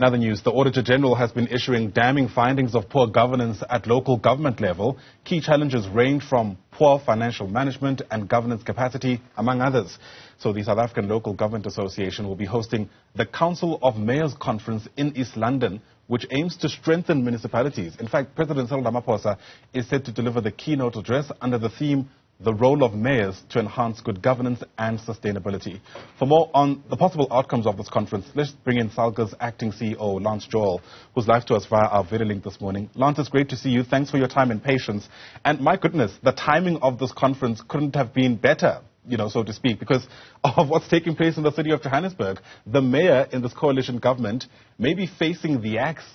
In other news, the Auditor-General has been issuing damning findings of poor governance at local government level. Key challenges range from poor financial management and governance capacity, among others. So the South African Local Government Association will be hosting the Council of Mayors Conference in East London, which aims to strengthen municipalities. In fact, President Cyril Ramaphosa is set to deliver the keynote address under the theme, the role of mayors to enhance good governance and sustainability. For more on the possible outcomes of this conference, let's bring in Salga's acting CEO, Lance Joel, who's live to us via our video link this morning. Lance, it's great to see you. Thanks for your time and patience. And my goodness, the timing of this conference couldn't have been better, so to speak, because of what's taking place in the city of Johannesburg. The mayor in this coalition government may be facing the axe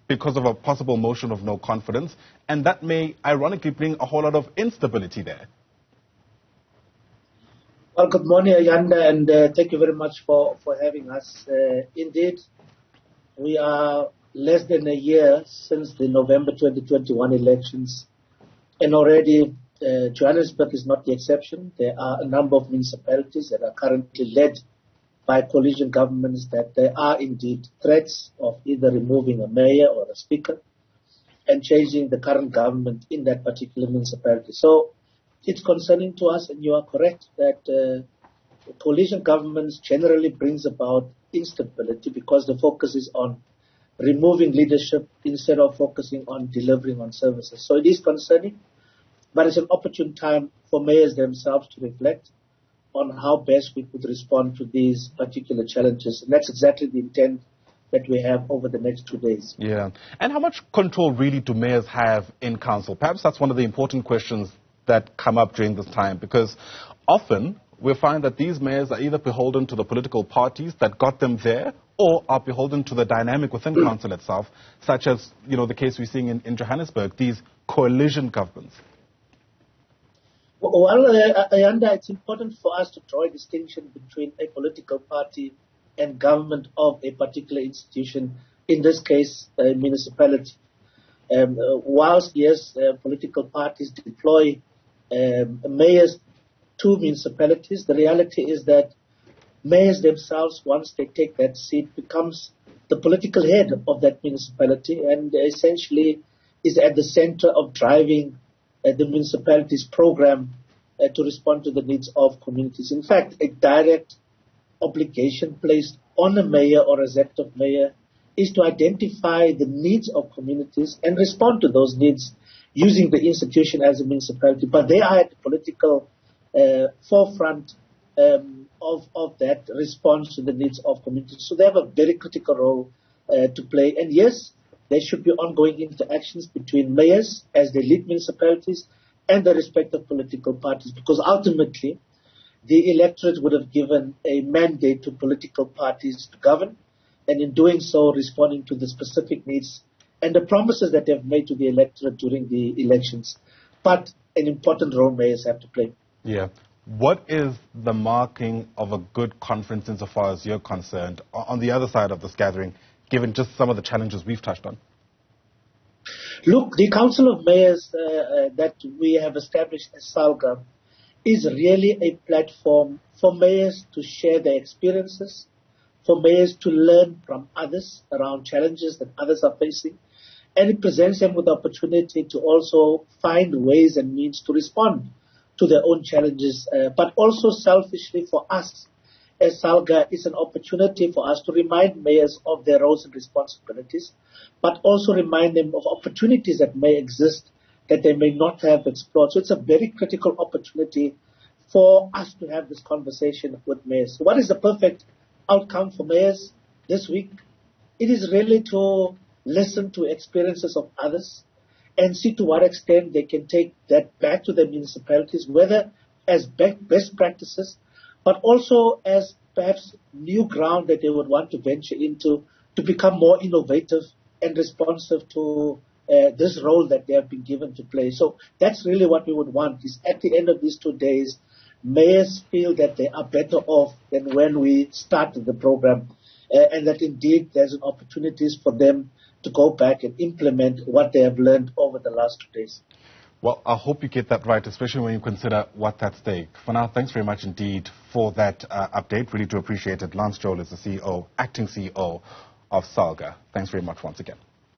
because of a possible motion of no confidence, and that may ironically bring a whole lot of instability there. Well, good morning, Ayanda, and thank you very much for having us. Indeed, we are less than a year since the November 2021 elections, and already Johannesburg is not the exception. There are a number of municipalities that are currently led by coalition governments that there are indeed threats of either removing a mayor or a speaker and changing the current government in that particular municipality. So it's concerning to us, and you are correct, that coalition governments generally brings about instability because the focus is on removing leadership instead of focusing on delivering on services. So it is concerning, but it's an opportune time for mayors themselves to reflect on how best we could respond to these particular challenges. And that's exactly the intent that we have over the next 2 days. Yeah. And how much control really do mayors have in council? Perhaps that's one of the important questions that come up during this time, because often we find that these mayors are either beholden to the political parties that got them there or are beholden to the dynamic within council itself, such as, the case we're seeing in Johannesburg, these coalition governments. Well, Ayanda, it's important for us to draw a distinction between a political party and government of a particular institution, in this case, a municipality. Whilst, yes, political parties deploy mayors to municipalities, the reality is that mayors themselves, once they take that seat, becomes the political head of that municipality and essentially is at the center of driving the municipality's program to respond to the needs of communities. In fact, a direct obligation placed on a mayor or a executive mayor is to identify the needs of communities and respond to those needs using the institution as a municipality. But they are at the political forefront of that response to the needs of communities. So they have a very critical role to play. And yes, there should be ongoing interactions between mayors as they lead municipalities and the respective political parties, because ultimately the electorate would have given a mandate to political parties to govern, and in doing so responding to the specific needs and the promises that they have made to the electorate during the elections. But an important role mayors have to play. Yeah. What is the marking of a good conference insofar as you're concerned on the other side of this gathering, given just some of the challenges we've touched on? Look, the Council of Mayors that we have established as Salga is really a platform for mayors to share their experiences, for mayors to learn from others around challenges that others are facing, and it presents them with the opportunity to also find ways and means to respond to their own challenges, but also selfishly for us as Salga, it's an opportunity for us to remind mayors of their roles and responsibilities, but also remind them of opportunities that may exist that they may not have explored. So it's a very critical opportunity for us to have this conversation with mayors. So what is the perfect outcome for mayors this week? It is really to listen to experiences of others and see to what extent they can take that back to their municipalities, whether as best practices, but also as perhaps new ground that they would want to venture into to become more innovative and responsive to this role that they have been given to play. So that's really what we would want, is at the end of these 2 days, mayors feel that they are better off than when we started the program, and that indeed there's an opportunities for them to go back and implement what they have learned over the last 2 days. Well, I hope you get that right, especially when you consider what's at stake. For now, thanks very much indeed for that update. Really do appreciate it. Lance Joel is the CEO, acting CEO of Salga. Thanks very much once again.